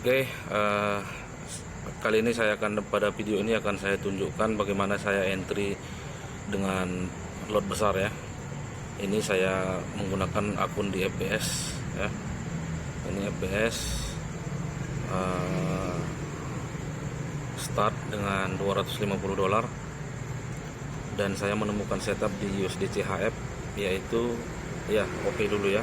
Oke, kali ini pada video ini akan saya tunjukkan bagaimana saya entry dengan lot besar ya. Ini saya menggunakan akun di FBS ya. Ini FBS start dengan $250 dan saya menemukan setup di USD CHF, yaitu ya oke dulu ya.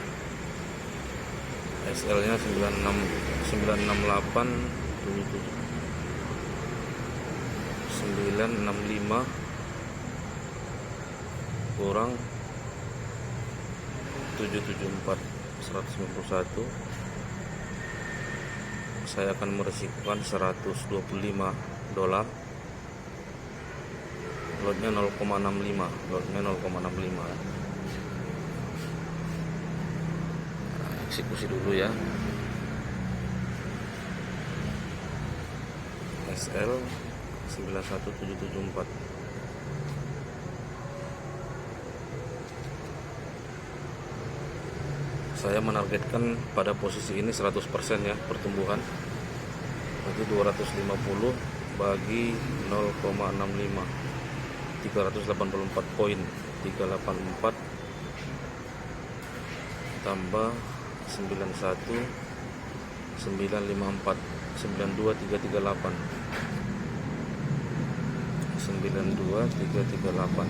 SL nya 968 965 kurang 774 191. Saya akan meresikukan $125. Lotnya 0,65 eksekusi dulu ya. SL 91774. Saya menargetkan pada posisi ini 100% ya pertumbuhan. Berarti 250 bagi 0,65, 384 poin. 384 tambah 91 954 92338 92338.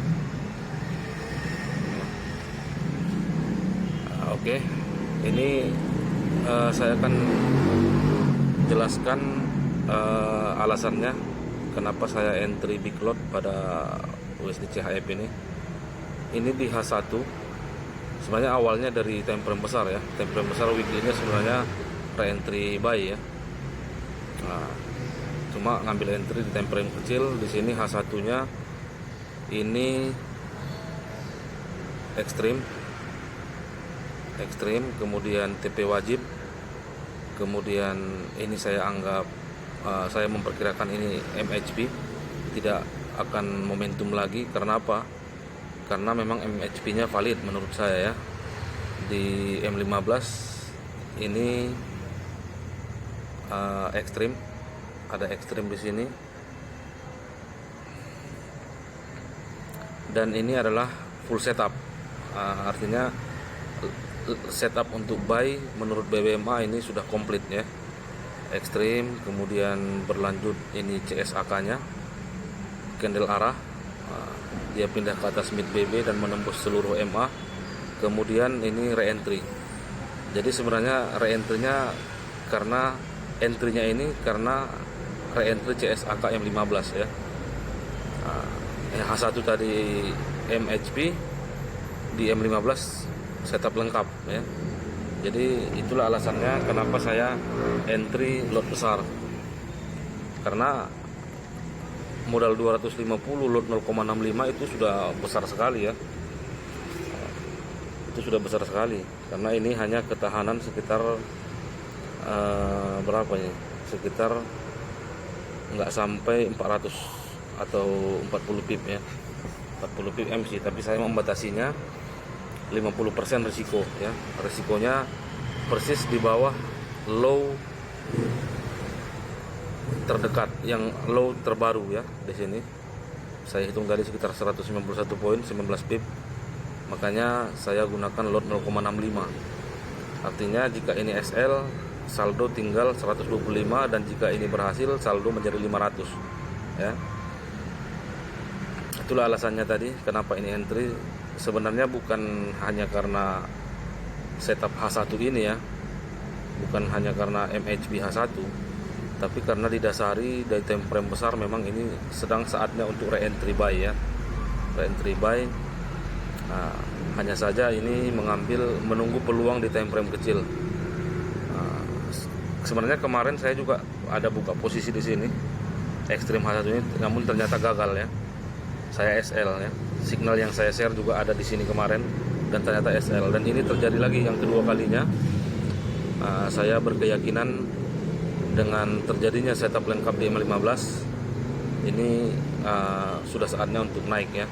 Oke, ini saya akan jelaskan alasannya kenapa saya entry big lot pada USD CHF ini. Ini di H1. Sebenarnya awalnya dari time frame besar ya. Time frame besar weekly-nya sebenarnya re-entry buy ya. Nah, cuma ngambil entry di time frame kecil. Di sini H1-nya ini ekstrim, kemudian TP wajib, kemudian ini saya anggap saya memperkirakan ini MHP tidak akan momentum lagi. Karena apa? Karena memang MHP-nya valid menurut saya ya. Di M15 ini ekstrim, ada ekstrim di sini, dan ini adalah full setup. Artinya setup untuk buy menurut BBMA ini sudah komplit ya. Ekstrim, kemudian berlanjut ini CSAK-nya, candle arah, dia pindah ke atas mid BB dan menembus seluruh MA. Kemudian ini re-entry. Jadi sebenarnya re-entry-nya karena entry-nya ini karena re-entry CSAK M15 ya. H1 tadi MHP, di M15 setup lengkap ya. Jadi itulah alasannya kenapa saya entry lot besar. Karena modal 250 lot 0,65 itu sudah besar sekali ya. Itu sudah besar sekali karena ini hanya ketahanan sekitar berapa ya? Sekitar nggak sampai 400 atau 40 pip ya. 40 pip MC, tapi saya membatasinya 50% risiko ya. Risikonya persis di bawah low terdekat, yang low terbaru ya. Di sini saya hitung tadi sekitar 191 poin, 19 pip. Makanya saya gunakan lot 0,65. Artinya jika ini SL, saldo tinggal 125, dan jika ini berhasil saldo menjadi 500 ya. Itulah alasannya tadi kenapa ini entry. Sebenarnya bukan hanya karena setup H1 ini ya, bukan hanya karena MHP H1, tapi karena didasari dari time frame besar. Memang ini sedang saatnya untuk re-entry buy ya. Re-entry buy. Nah, hanya saja ini menunggu peluang di time frame kecil. Nah, sebenarnya kemarin saya juga ada buka posisi di sini ekstrim H1 ini, namun ternyata gagal ya. Saya SL ya. Signal yang saya share juga ada di sini kemarin dan ternyata SL, dan ini terjadi lagi yang kedua kalinya. Saya berkeyakinan dengan terjadinya setup lengkap di M15 ini sudah saatnya untuk naik ya.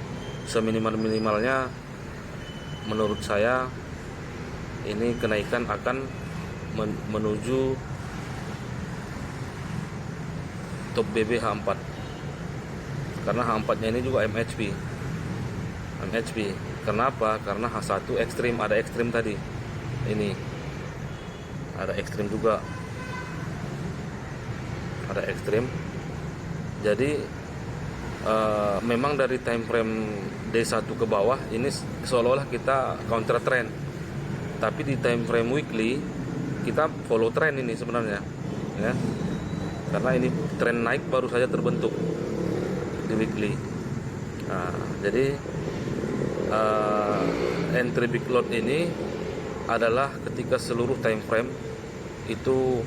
Seminimal-minimalnya menurut saya ini kenaikan akan menuju top BB H4, karena H4 nya ini juga MHP. Kenapa? Karena H1 ekstrim, ada ekstrim tadi, ini ada ekstrim juga, ada ekstrim. Jadi memang dari time frame D1 ke bawah ini seolah-olah kita counter trend, tapi di time frame weekly kita follow trend ini sebenarnya ya, karena ini tren naik baru saja terbentuk di weekly. Nah, jadi entry big load ini adalah ketika seluruh time frame itu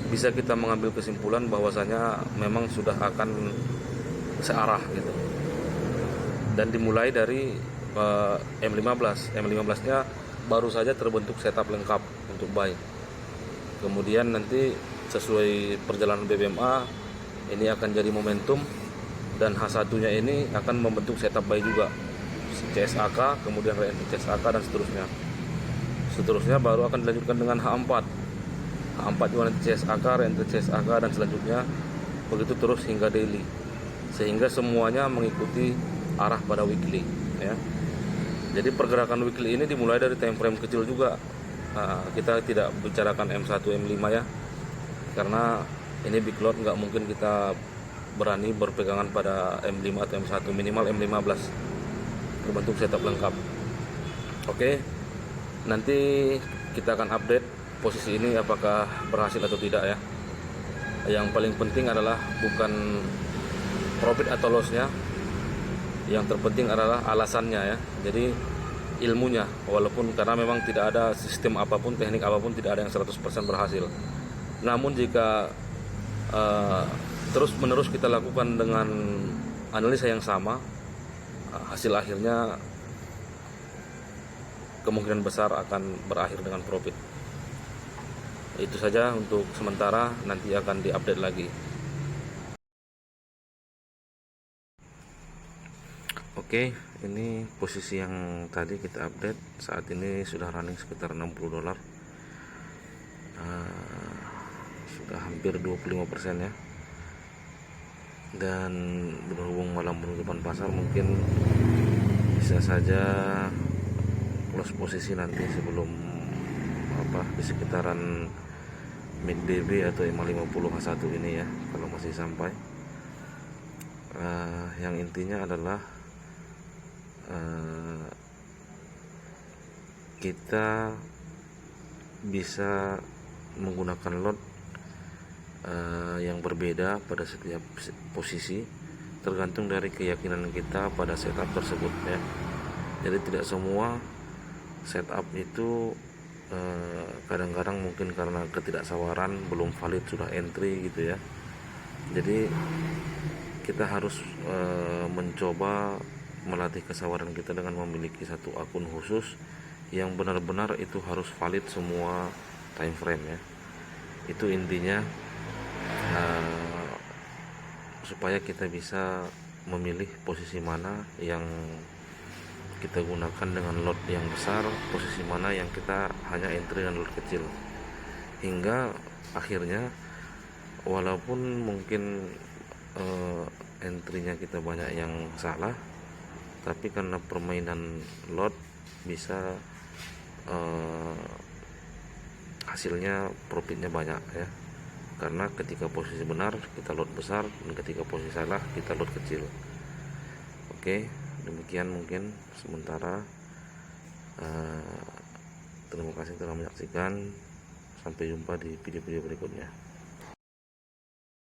bisa kita mengambil kesimpulan bahwasanya memang sudah akan searah gitu. Dan dimulai dari M15 nya baru saja terbentuk setup lengkap untuk buy. Kemudian nanti sesuai perjalanan BBMA ini akan jadi momentum, dan H1 nya ini akan membentuk setup buy juga, CSAK, kemudian CSAK dan seterusnya baru akan dilanjutkan dengan H4 juga nanti CSAK, CSAK dan selanjutnya begitu terus hingga daily, sehingga semuanya mengikuti arah pada weekly ya. Jadi pergerakan weekly ini dimulai dari time frame kecil juga. Nah, kita tidak bicarakan M1 M5 ya, karena ini big load, nggak mungkin kita berani berpegangan pada M5 atau M1, minimal M15 terbentuk setup lengkap. Oke, nanti kita akan update posisi ini apakah berhasil atau tidak ya. Yang paling penting adalah bukan profit atau lossnya, yang terpenting adalah alasannya ya. Jadi ilmunya, walaupun karena memang tidak ada sistem apapun, teknik apapun, tidak ada yang 100% berhasil. Namun jika terus menerus kita lakukan dengan analisa yang sama, hasil akhirnya kemungkinan besar akan berakhir dengan profit. Itu saja untuk sementara, nanti akan diupdate lagi. Oke, ini posisi yang tadi kita update, saat ini sudah running sekitar $60, sudah hampir 25% ya. Dan berhubung malam penutupan pasar, mungkin bisa saja close posisi nanti sebelum di sekitaran mid DB atau 550 H1 ini ya, kalau masih sampai. Yang intinya adalah kita bisa menggunakan lot yang berbeda pada setiap posisi, tergantung dari keyakinan kita pada setup tersebut ya. Jadi tidak semua setup itu kadang-kadang mungkin karena ketidaksabaran belum valid sudah entry gitu ya. Jadi kita harus mencoba melatih kesabaran kita dengan memiliki satu akun khusus yang benar-benar itu harus valid semua time frame ya. Itu intinya, supaya kita bisa memilih posisi mana yang kita gunakan dengan lot yang besar, posisi mana yang kita hanya entry dan lot kecil, hingga akhirnya walaupun mungkin entry-nya kita banyak yang salah, tapi karena permainan lot bisa hasilnya profitnya banyak ya. Karena ketika posisi benar kita lot besar, dan ketika posisi salah kita lot kecil. Oke, demikian mungkin sementara. Terima kasih telah menyaksikan. Sampai jumpa di video-video berikutnya.